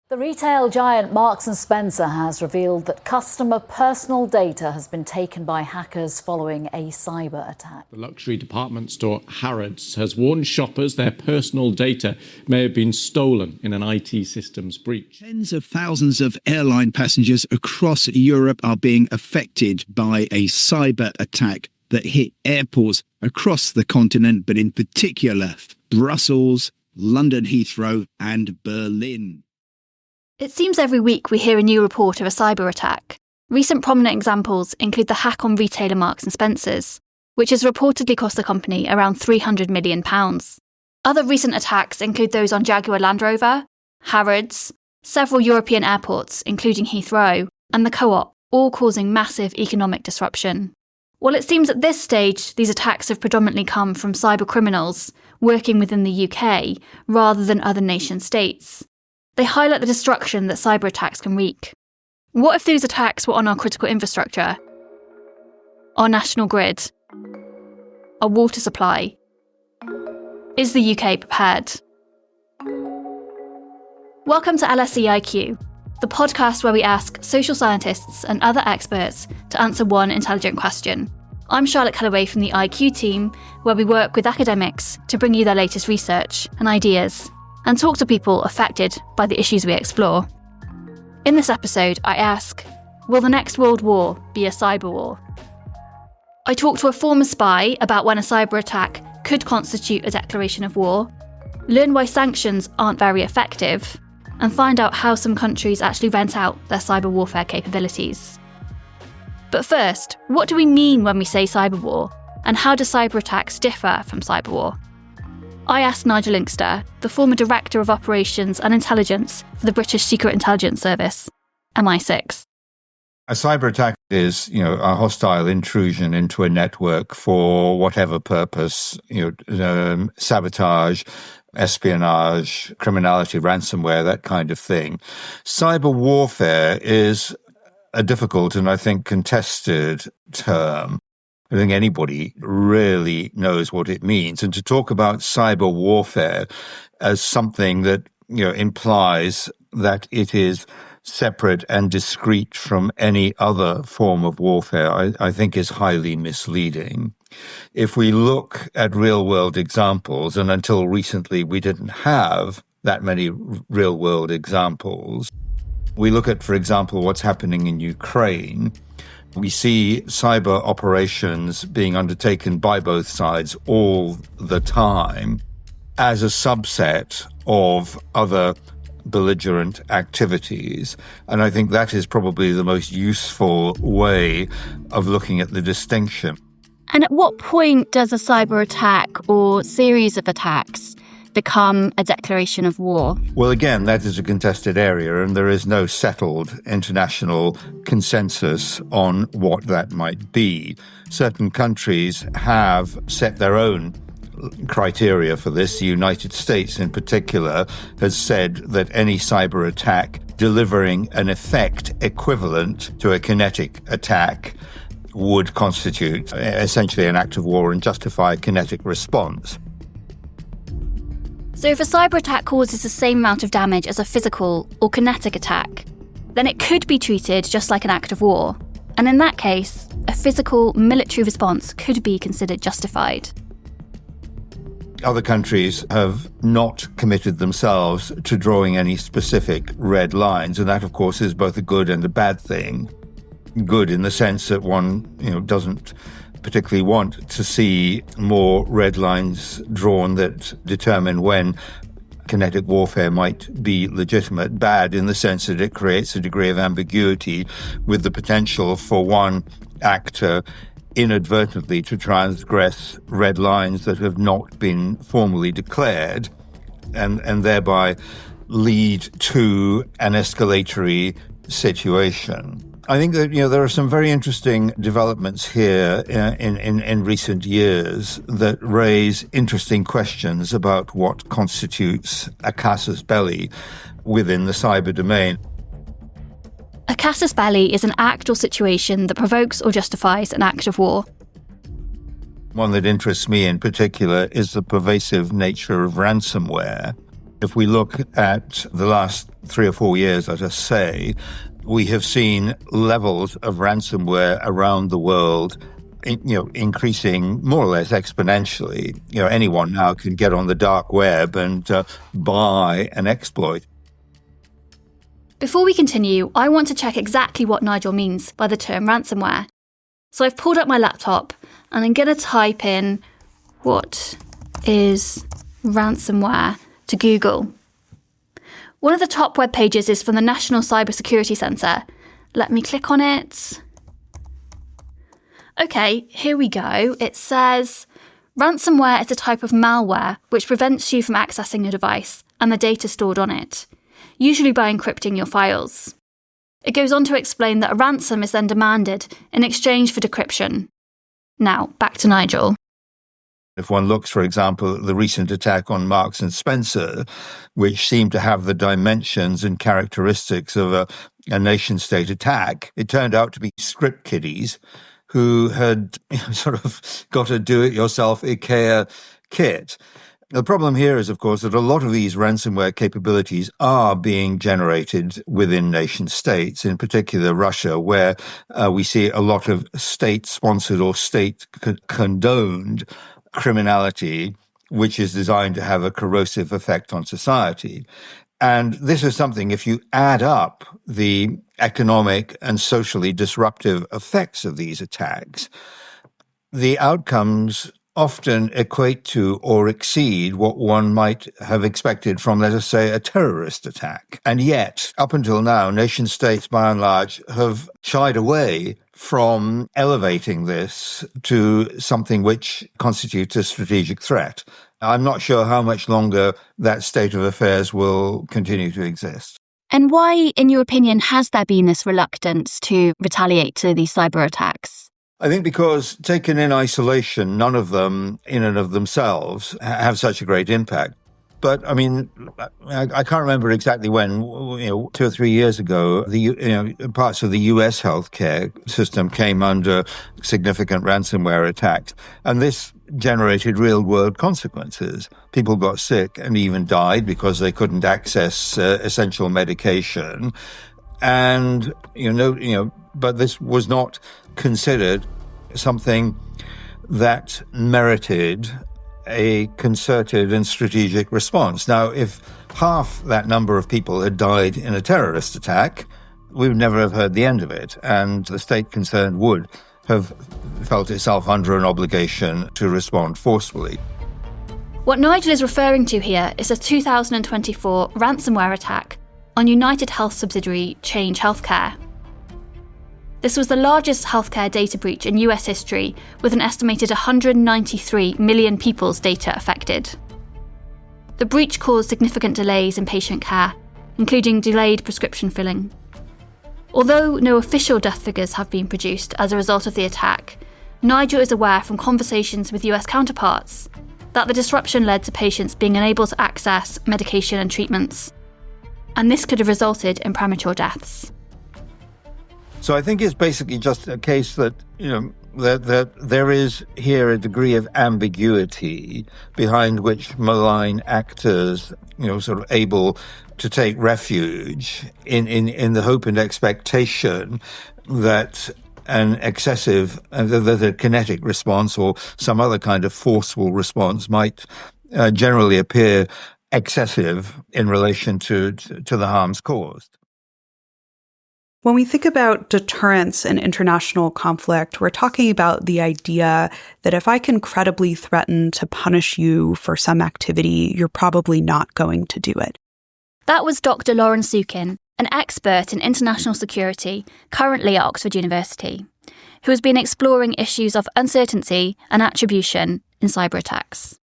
The retail giant Marks & Spencer has revealed that customer personal data has been taken by hackers following a cyber attack. The luxury department store Harrods has warned shoppers their personal data may have been stolen in an IT systems breach. Tens of thousands of airline passengers across Europe are being affected by a cyber attack that hit airports across the continent, but in particular Brussels, London Heathrow and Berlin. It seems every week we hear a new report of a cyber attack. Recent prominent examples include the hack on retailer Marks & Spencer's, which has reportedly cost the company around £300 million. Other recent attacks include those on Jaguar Land Rover, Harrods, several European airports, including Heathrow, and the Co-op, all causing massive economic disruption. While it seems at this stage these attacks have predominantly come from cyber criminals working within the UK rather than other nation states, they highlight the destruction that cyber attacks can wreak. What if these attacks were on our critical infrastructure, our national grid, our water supply? Is the UK prepared? Welcome to LSE IQ, the podcast where we ask social scientists and other experts to answer one intelligent question. I'm Charlotte Kelloway from the IQ team, where we work with academics to bring you their latest research and ideas, and talk to people affected by the issues we explore. In this episode, I ask, will the next world war be a cyber war? I talk to a former spy about when a cyber attack could constitute a declaration of war, learn why sanctions aren't very effective, and find out how some countries actually rent out their cyber warfare capabilities. But first, what do we mean when we say cyber war, and how do cyber attacks differ from cyber war? I asked Nigel Inkster, the former Director of Operations and Intelligence for the British Secret Intelligence Service, MI6. A cyber attack is, a hostile intrusion into a network for whatever purpose, sabotage, espionage, criminality, ransomware, that kind of thing. Cyber warfare is a difficult and I think contested term. I think anybody really knows what it means. And to talk about cyber warfare as something that, implies that it is separate and discrete from any other form of warfare, I think is highly misleading. If we look at real-world examples, and until recently we didn't have that many real-world examples, we look at, for example, what's happening in Ukraine. We see cyber operations being undertaken by both sides all the time as a subset of other belligerent activities. And I think that is probably the most useful way of looking at the distinction. And at what point does a cyber attack or series of attacks become a declaration of war? Well, again, that is a contested area, and there is no settled international consensus on what that might be. Certain countries have set their own criteria for this. The United States, in particular, has said that any cyber attack delivering an effect equivalent to a kinetic attack would constitute essentially an act of war and justify a kinetic response. So if a cyber attack causes the same amount of damage as a physical or kinetic attack, then it could be treated just like an act of war. And in that case, a physical military response could be considered justified. Other countries have not committed themselves to drawing any specific red lines, and that, of course, is both a good and a bad thing. Good in the sense that one, doesn't particularly want to see more red lines drawn that determine when kinetic warfare might be legitimate. Bad in the sense that it creates a degree of ambiguity with the potential for one actor inadvertently to transgress red lines that have not been formally declared and thereby lead to an escalatory situation. I think that, there are some very interesting developments here in recent years that raise interesting questions about what constitutes a casus belli within the cyber domain. A casus belli is an act or situation that provokes or justifies an act of war. One that interests me in particular is the pervasive nature of ransomware. If we look at the last 3 or 4 years, let us say, we have seen levels of ransomware around the world increasing more or less exponentially. Anyone now can get on the dark web and buy an exploit. Before we continue, I want to check exactly what Nigel means by the term ransomware. So I've pulled up my laptop and I'm going to type in what is ransomware to Google. One of the top web pages is from the National Cybersecurity Centre. Let me click on it. Okay, here we go. It says, ransomware is a type of malware which prevents you from accessing your device and the data stored on it, usually by encrypting your files. It goes on to explain that a ransom is then demanded in exchange for decryption. Now, back to Nigel. If one looks, for example, at the recent attack on Marks and Spencer, which seemed to have the dimensions and characteristics of a nation-state attack, it turned out to be script kiddies who had sort of got a do-it-yourself IKEA kit. The problem here is, of course, that a lot of these ransomware capabilities are being generated within nation states, in particular Russia, where we see a lot of state-sponsored or state-condoned criminality, which is designed to have a corrosive effect on society. And this is something, if you add up the economic and socially disruptive effects of these attacks, the outcomes often equate to or exceed what one might have expected from, let us say, a terrorist attack. And yet, up until now, nation states, by and large, have shied away from elevating this to something which constitutes a strategic threat. I'm not sure how much longer that state of affairs will continue to exist. And why, in your opinion, has there been this reluctance to retaliate to these cyber attacks? I think because taken in isolation, none of them in and of themselves have such a great impact. But I mean, I can't remember exactly when, 2 or 3 years ago, parts of the US healthcare system came under significant ransomware attacks. And this generated real world consequences. People got sick and even died because they couldn't access essential medication. And, but this was not considered something that merited a concerted and strategic response. Now, if half that number of people had died in a terrorist attack, we would never have heard the end of it, and the state concerned would have felt itself under an obligation to respond forcefully. What Nigel is referring to here is a 2024 ransomware attack on United Health subsidiary Change Healthcare. This was the largest healthcare data breach in US history, with an estimated 193 million people's data affected. The breach caused significant delays in patient care, including delayed prescription filling. Although no official death figures have been produced as a result of the attack, Nigel is aware from conversations with US counterparts that the disruption led to patients being unable to access medication and treatments, and this could have resulted in premature deaths. So I think it's basically just a case that, that there is here a degree of ambiguity behind which malign actors, sort of able to take refuge in the hope and expectation that an excessive, that a kinetic response or some other kind of forceful response might generally appear excessive in relation to the harms caused. When we think about deterrence in international conflict, we're talking about the idea that if I can credibly threaten to punish you for some activity, you're probably not going to do it. That was Dr. Lauren Sukin, an expert in international security, currently at Oxford University, who has been exploring issues of uncertainty and attribution in cyber attacks.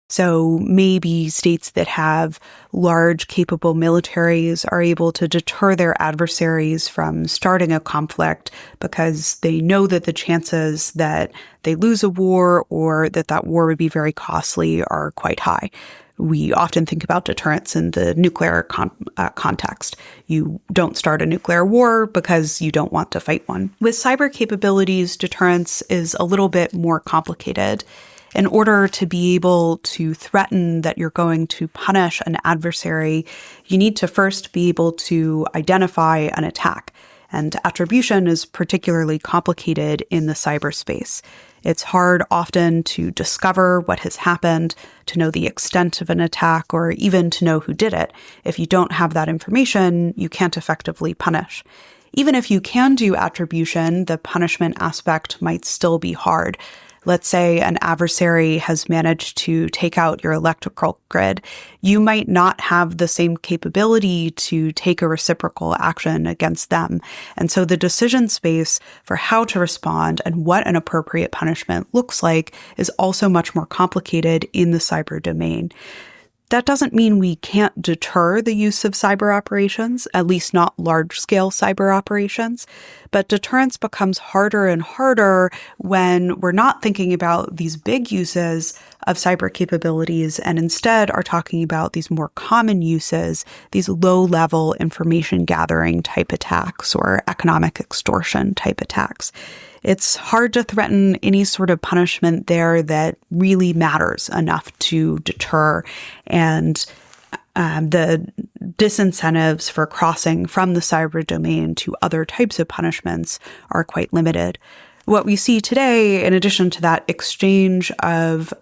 So maybe states that have large, capable militaries are able to deter their adversaries from starting a conflict because they know that the chances that they lose a war or that war would be very costly are quite high. We often think about deterrence in the nuclear context. You don't start a nuclear war because you don't want to fight one. With cyber capabilities, deterrence is a little bit more complicated. In order to be able to threaten that you're going to punish an adversary, you need to first be able to identify an attack. And attribution is particularly complicated in the cyberspace. It's hard often to discover what has happened, to know the extent of an attack, or even to know who did it. If you don't have that information, you can't effectively punish. Even if you can do attribution, the punishment aspect might still be hard. Let's say an adversary has managed to take out your electrical grid. You might not have the same capability to take a reciprocal action against them. And so the decision space for how to respond and what an appropriate punishment looks like is also much more complicated in the cyber domain. That doesn't mean we can't deter the use of cyber operations, at least not large-scale cyber operations, but deterrence becomes harder and harder when we're not thinking about these big uses of cyber capabilities and instead are talking about these more common uses, these low-level information gathering type attacks or economic extortion type attacks. It's hard to threaten any sort of punishment there that really matters enough to deter. And the disincentives for crossing from the cyber domain to other types of punishments are quite limited. What we see today, in addition to that exchange of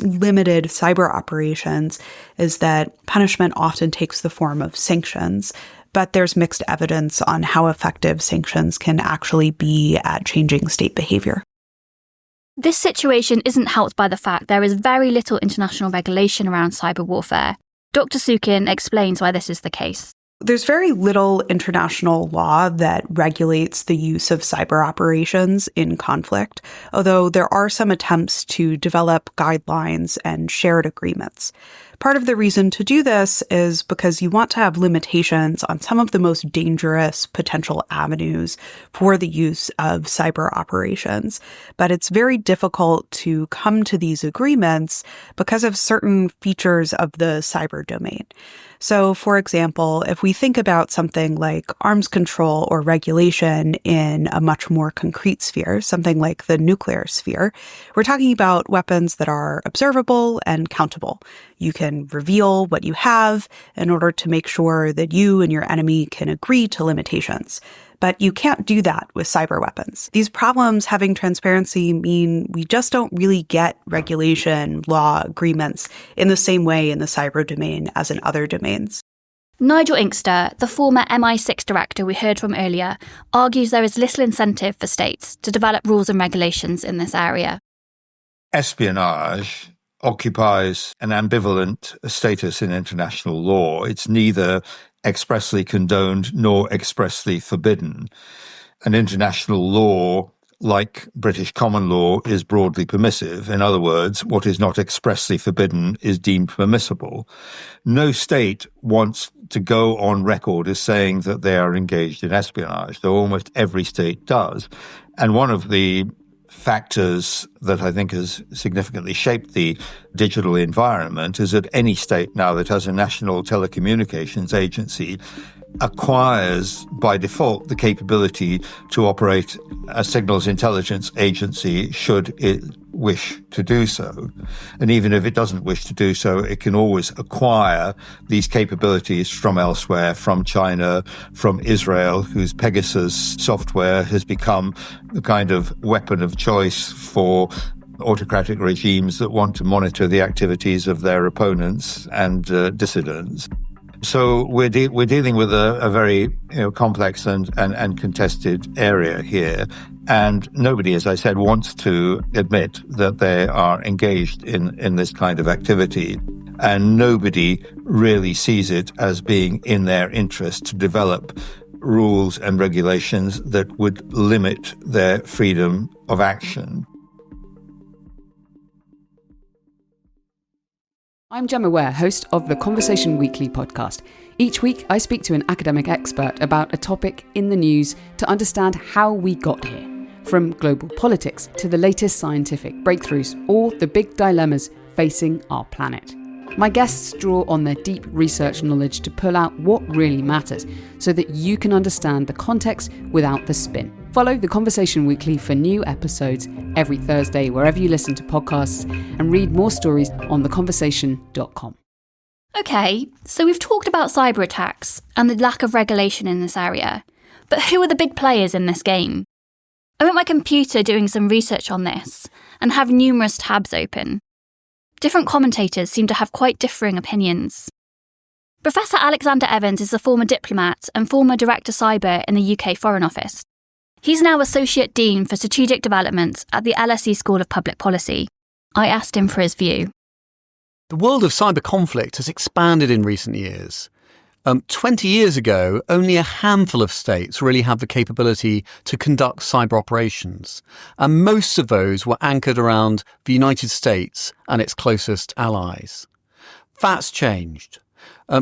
limited cyber operations, is that punishment often takes the form of sanctions. But there's mixed evidence on how effective sanctions can actually be at changing state behavior. This situation isn't helped by the fact there is very little international regulation around cyber warfare. Dr. Sukin explains why this is the case. There's very little international law that regulates the use of cyber operations in conflict, although there are some attempts to develop guidelines and shared agreements. Part of the reason to do this is because you want to have limitations on some of the most dangerous potential avenues for the use of cyber operations. But it's very difficult to come to these agreements because of certain features of the cyber domain. So, for example, if we think about something like arms control or regulation in a much more concrete sphere, something like the nuclear sphere, we're talking about weapons that are observable and countable. You can reveal what you have in order to make sure that you and your enemy can agree to limitations. But you can't do that with cyber weapons. These problems having transparency mean we just don't really get regulation, law, agreements in the same way in the cyber domain as in other domains. Nigel Inkster, the former MI6 director we heard from earlier, argues there is little incentive for states to develop rules and regulations in this area. Espionage occupies an ambivalent status in international law. It's neither expressly condoned nor expressly forbidden. And international law, like British common law, is broadly permissive. In other words, what is not expressly forbidden is deemed permissible. No state wants to go on record as saying that they are engaged in espionage, though almost every state does. And one of the factors that I think has significantly shaped the digital environment is that any state now that has a national telecommunications agency acquires by default the capability to operate a signals intelligence agency should it wish to do so. And even if it doesn't wish to do so, it can always acquire these capabilities from elsewhere, from China, from Israel, whose Pegasus software has become the kind of weapon of choice for autocratic regimes that want to monitor the activities of their opponents and dissidents. So we're dealing with a very complex and contested area here. And nobody, as I said, wants to admit that they are engaged in this kind of activity. And nobody really sees it as being in their interest to develop rules and regulations that would limit their freedom of action. I'm Gemma Ware, host of the Conversation Weekly podcast. Each week, I speak to an academic expert about a topic in the news to understand how we got here, from global politics to the latest scientific breakthroughs or the big dilemmas facing our planet. My guests draw on their deep research knowledge to pull out what really matters so that you can understand the context without the spin. Follow The Conversation Weekly for new episodes every Thursday wherever you listen to podcasts, and read more stories on theconversation.com. Okay, so we've talked about cyber attacks and the lack of regulation in this area. But who are the big players in this game? I went my computer doing some research on this and have numerous tabs open. Different commentators seem to have quite differing opinions. Professor Alexander Evans is a former diplomat and former Director Cyber in the UK Foreign Office. He's now Associate Dean for Strategic Development at the LSE School of Public Policy. I asked him for his view. The world of cyber conflict has expanded in recent years. 20 years ago, only a handful of states really had the capability to conduct cyber operations, and most of those were anchored around the United States and its closest allies. That's changed.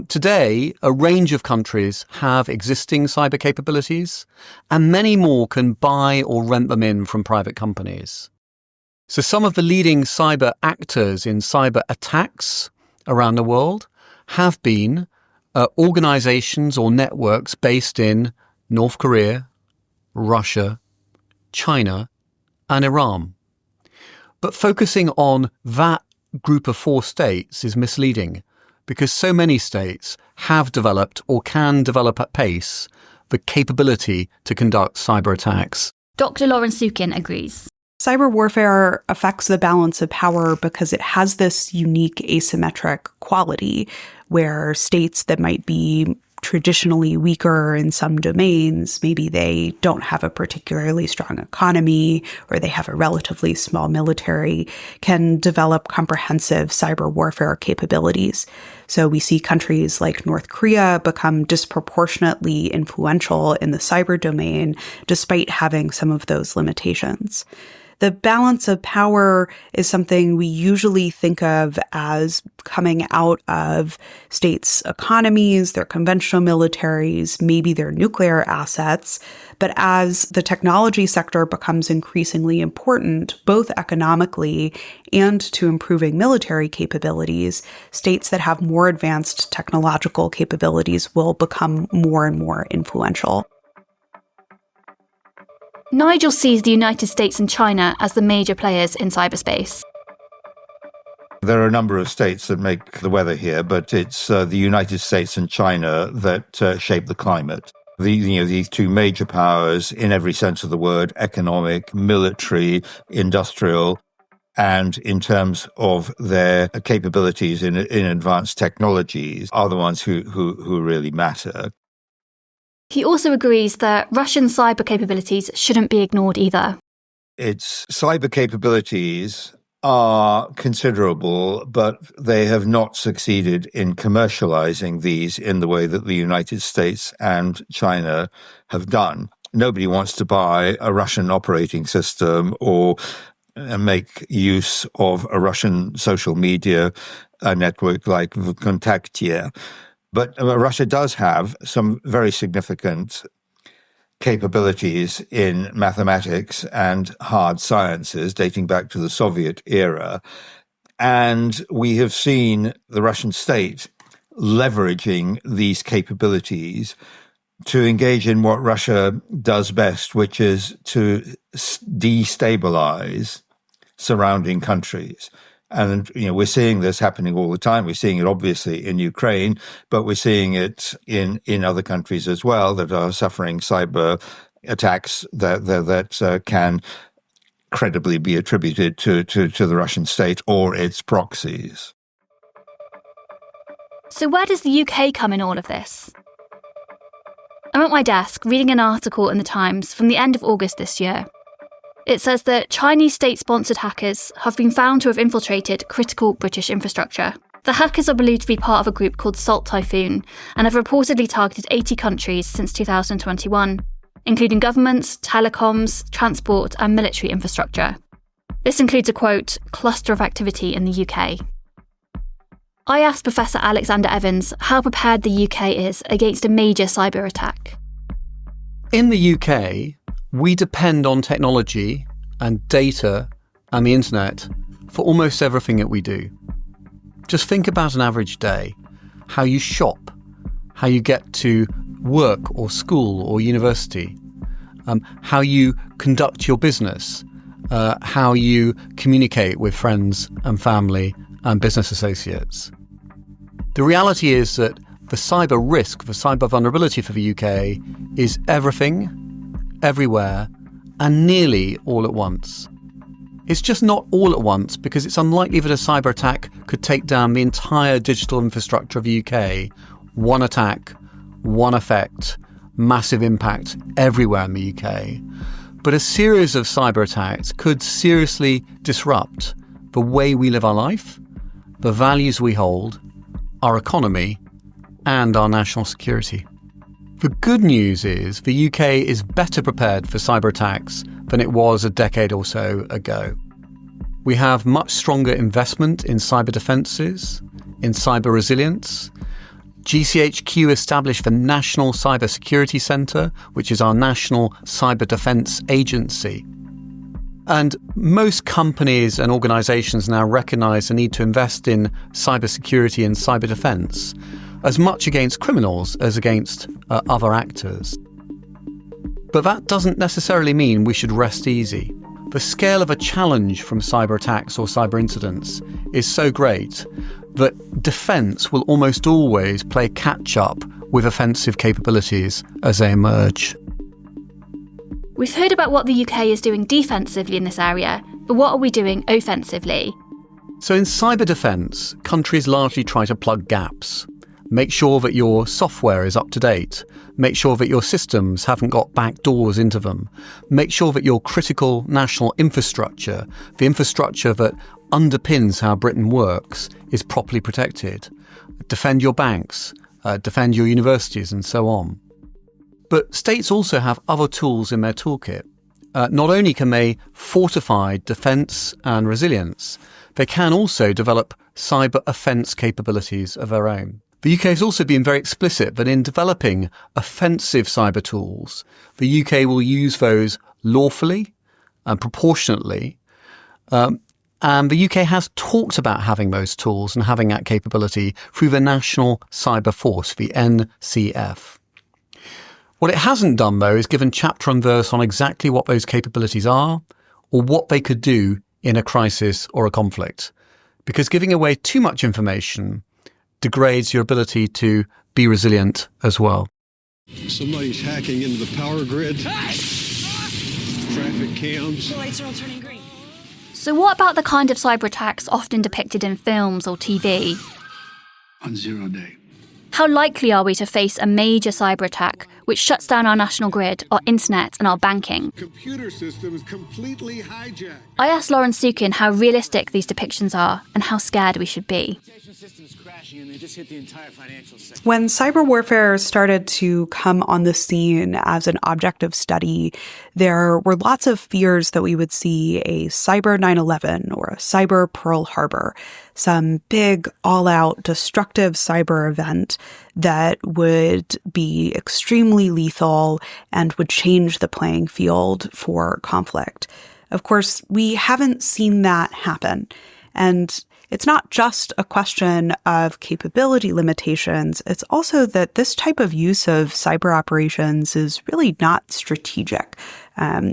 Today, a range of countries have existing cyber capabilities, and many more can buy or rent them in from private companies. So some of the leading cyber actors in cyber attacks around the world have been organizations or networks based in North Korea, Russia, China, and Iran. But focusing on that group of 4 states is misleading, because so many states have developed or can develop at pace the capability to conduct cyber attacks. Dr. Lauren Sukin agrees. Cyber warfare affects the balance of power because it has this unique asymmetric quality where states that might be traditionally weaker in some domains, maybe they don't have a particularly strong economy or they have a relatively small military, can develop comprehensive cyber warfare capabilities. So we see countries like North Korea become disproportionately influential in the cyber domain despite having some of those limitations. The balance of power is something we usually think of as coming out of states' economies, their conventional militaries, maybe their nuclear assets. But as the technology sector becomes increasingly important, both economically and to improving military capabilities, states that have more advanced technological capabilities will become more and more influential. Nigel sees the United States and China as the major players in cyberspace. There are a number of states that make the weather here, but it's the United States and China that shape the climate. These 2 major powers in every sense of the word, economic, military, industrial, and in terms of their capabilities in advanced technologies, are the ones who really matter. He also agrees that Russian cyber capabilities shouldn't be ignored either. Its cyber capabilities are considerable, but they have not succeeded in commercializing these in the way that the United States and China have done. Nobody wants to buy a Russian operating system or make use of a Russian social media network like VKontakte. But Russia does have some very significant capabilities in mathematics and hard sciences dating back to the Soviet era. And we have seen the Russian state leveraging these capabilities to engage in what Russia does best, which is to destabilize surrounding countries. And, we're seeing this happening all the time. We're seeing it obviously in Ukraine, but we're seeing it in other countries as well that are suffering cyber attacks that can credibly be attributed to the Russian state or its proxies. So where does the UK come in all of this? I'm at my desk reading an article in The Times from the end of August this year. It says that Chinese state-sponsored hackers have been found to have infiltrated critical British infrastructure. The hackers are believed to be part of a group called Salt Typhoon and have reportedly targeted 80 countries since 2021, including governments, telecoms, transport and military infrastructure. This includes a, quote, cluster of activity in the UK. I asked Professor Alexander Evans how prepared the UK is against a major cyber attack. In the UK, we depend on technology and data and the internet for almost everything that we do. Just think about an average day, how you shop, how you get to work or school or university, how you conduct your business, how you communicate with friends and family and business associates. The reality is that the cyber risk, the cyber vulnerability for the UK is everything, everywhere, and nearly all at once. It's just not all at once because it's unlikely that a cyber attack could take down the entire digital infrastructure of the UK. One attack, one effect, massive impact everywhere in the UK. But a series of cyber attacks could seriously disrupt the way we live our life, the values we hold, our economy, and our national security. The good news is the UK is better prepared for cyber attacks than it was a decade or so ago. We have much stronger investment in cyber defences, in cyber resilience. GCHQ established the National Cyber Security Centre, which is our national cyber defence agency. And most companies and organisations now recognise the need to invest in cyber security and cyber defence, as much against criminals as against other actors. But that doesn't necessarily mean we should rest easy. The scale of a challenge from cyber attacks or cyber incidents is so great that defence will almost always play catch-up with offensive capabilities as they emerge. We've heard about what the UK is doing defensively in this area, but what are we doing offensively? So in cyber defence, countries largely try to plug gaps. Make sure that your software is up to date. Make sure that your systems haven't got back doors into them. Make sure that your critical national infrastructure, the infrastructure that underpins how Britain works, is properly protected. Defend your banks, defend your universities, and so on. But states also have other tools in their toolkit. Not only can they fortify defence and resilience, they can also develop cyber offence capabilities of their own. The UK has also been very explicit that in developing offensive cyber tools, the UK will use those lawfully and proportionately. And the UK has talked about having those tools and having that capability through the National Cyber Force, the NCF. What it hasn't done, though, is given chapter and verse on exactly what those capabilities are or what they could do in a crisis or a conflict. Because giving away too much information degrades your ability to be resilient as well. Somebody's hacking into the power grid. Traffic cams. The lights are all turning green. So what about the kind of cyber attacks often depicted in films or TV? On 0 day. How likely are we to face a major cyber attack which shuts down our national grid, our internet and our banking? Computer systems completely hijacked. I asked Lauren Sukin how realistic these depictions are and how scared we should be. When cyber warfare started to come on the scene as an object of study, there were lots of fears that we would see a cyber 9/11 or a cyber Pearl Harbor, some big all-out destructive cyber event that would be extremely lethal and would change the playing field for conflict. Of course, we haven't seen that happen. And it's not just a question of capability limitations. It's also that this type of use of cyber operations is really not strategic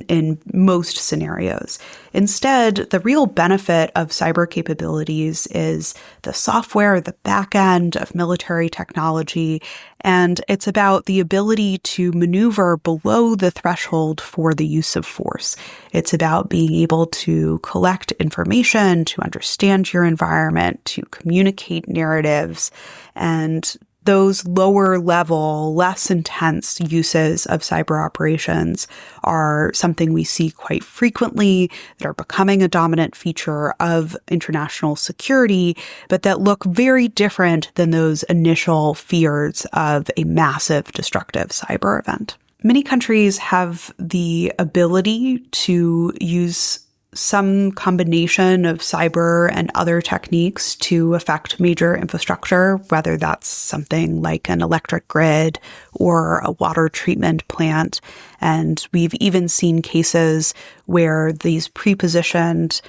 in most scenarios. Instead, the real benefit of cyber capabilities is the software, the back end of military technology, and it's about the ability to maneuver below the threshold for the use of force. It's about being able to collect information, to understand your environment, to communicate narratives, and those lower level, less intense uses of cyber operations are something we see quite frequently, that are becoming a dominant feature of international security, but that look very different than those initial fears of a massive destructive cyber event. Many countries have the ability to use some combination of cyber and other techniques to affect major infrastructure, whether that's something like an electric grid or a water treatment plant. And we've even seen cases where these pre-positioned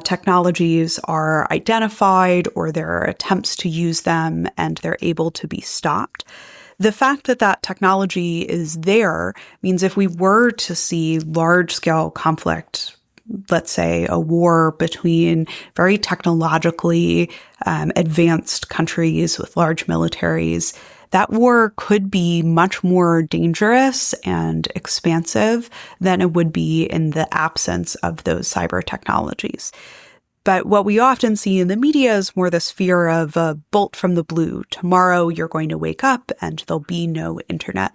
technologies are identified or there are attempts to use them and they're able to be stopped. The fact that that technology is there means if we were to see large-scale conflict, let's say a war between very technologically advanced countries with large militaries, that war could be much more dangerous and expansive than it would be in the absence of those cyber technologies. But what we often see in the media is more this fear of a bolt from the blue. Tomorrow you're going to wake up and there'll be no internet.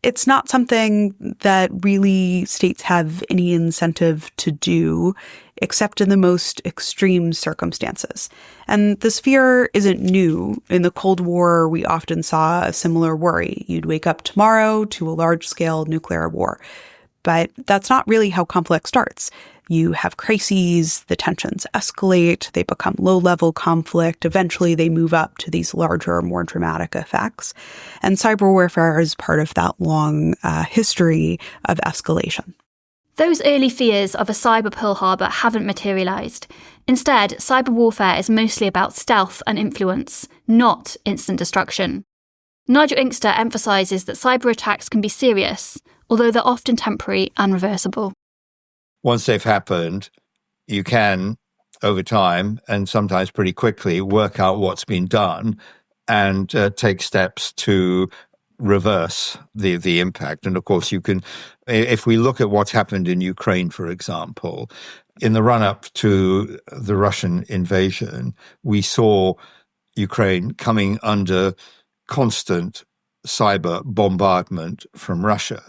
It's not something that really states have any incentive to do, except in the most extreme circumstances. And this fear isn't new. In the Cold War, we often saw a similar worry. You'd wake up tomorrow to a large-scale nuclear war. But that's not really how conflict starts. You have crises, the tensions escalate, they become low-level conflict, eventually they move up to these larger, more dramatic effects. And cyber warfare is part of that long history of escalation. Those early fears of a cyber Pearl Harbor haven't materialised. Instead, cyber warfare is mostly about stealth and influence, not instant destruction. Nigel Inkster emphasises that cyber attacks can be serious, although they're often temporary and reversible. Once they've happened, you can, over time, and sometimes pretty quickly, work out what's been done and take steps to reverse the impact. And of course, you can, if we look at what's happened in Ukraine, for example, in the run-up to the Russian invasion, we saw Ukraine coming under constant cyber bombardment from Russia.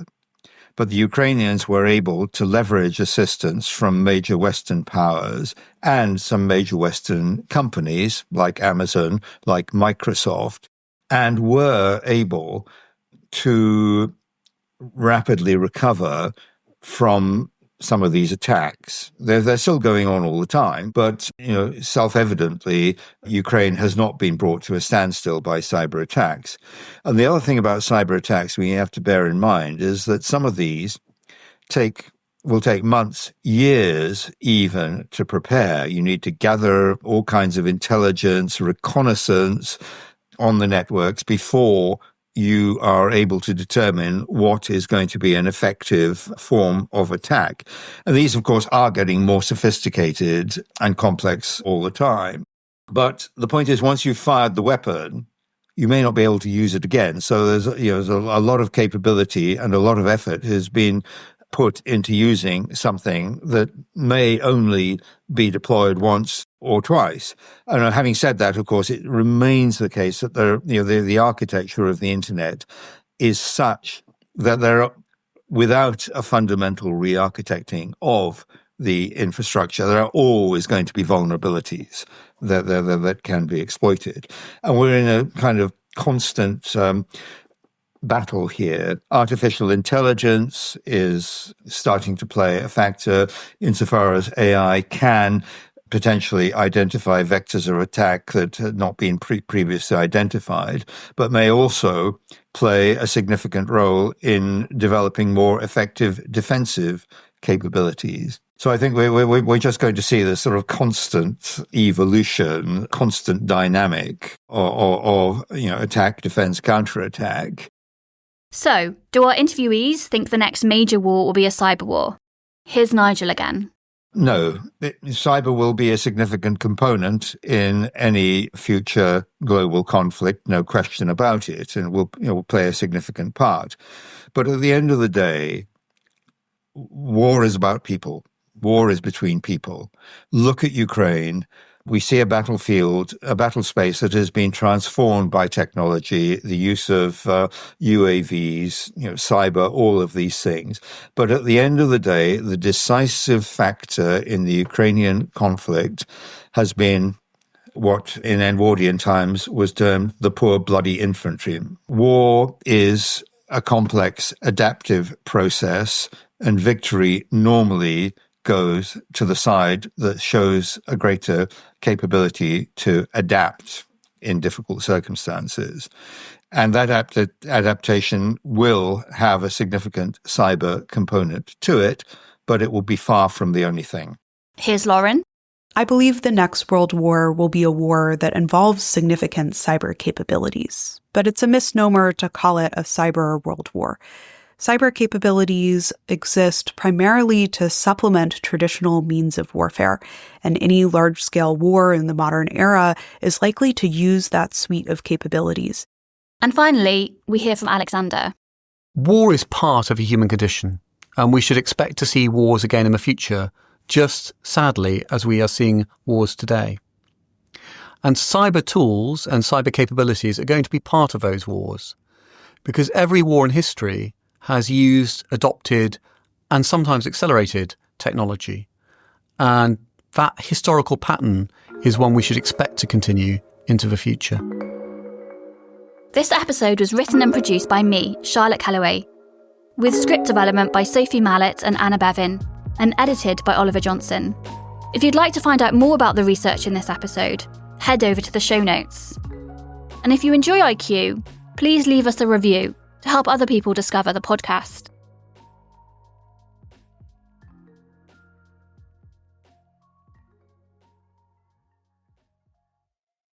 But the Ukrainians were able to leverage assistance from major Western powers and some major Western companies like Amazon, like Microsoft, and were able to rapidly recover from some of these attacks. They're still going on all the time, but self-evidently, Ukraine has not been brought to a standstill by cyber attacks. And the other thing about cyber attacks we have to bear in mind is that some of these will take months, years even to prepare. You need to gather all kinds of intelligence, reconnaissance on the networks before you are able to determine what is going to be an effective form of attack. And these, of course, are getting more sophisticated and complex all the time. But the point is, once you've fired the weapon, you may not be able to use it again. So there's a lot of capability and a lot of effort has been put into using something that may only be deployed once or twice. And having said that, of course, it remains the case that the architecture of the internet is such that without a fundamental re-architecting of the infrastructure, there are always going to be vulnerabilities that can be exploited. And we're in a kind of constant battle here. Artificial intelligence is starting to play a factor insofar as AI can potentially identify vectors of attack that had not been previously identified, but may also play a significant role in developing more effective defensive capabilities. So I think we're just going to see this sort of constant evolution, constant dynamic of attack, defense, counterattack. So, do our interviewees think the next major war will be a cyber war? Here's Nigel again. No, cyber will be a significant component in any future global conflict, no question about it, and will play a significant part. But at the end of the day, war is about people. War is between people. Look at Ukraine. We see a battlefield, a battle space that has been transformed by technology, the use of UAVs, cyber, all of these things. But at the end of the day, the decisive factor in the Ukrainian conflict has been what in Edwardian times was termed the poor bloody infantry. War is a complex adaptive process, and victory normally goes to the side that shows a greater capability to adapt in difficult circumstances. And that adaptation will have a significant cyber component to it, but it will be far from the only thing. Here's Lauren. I believe the next world war will be a war that involves significant cyber capabilities, but it's a misnomer to call it a cyber world war. Cyber capabilities exist primarily to supplement traditional means of warfare, and any large-scale war in the modern era is likely to use that suite of capabilities. And finally, we hear from Alexander. War is part of a human condition, and we should expect to see wars again in the future, just sadly as we are seeing wars today. And cyber tools and cyber capabilities are going to be part of those wars, because every war in history has used, adopted, and sometimes accelerated technology. And that historical pattern is one we should expect to continue into the future. This episode was written and produced by me, Charlotte Kelloway, with script development by Sophie Mallet and Anna Bevin, and edited by Oliver Johnson. If you'd like to find out more about the research in this episode, head over to the show notes. And if you enjoy IQ, please leave us a review to help other people discover the podcast.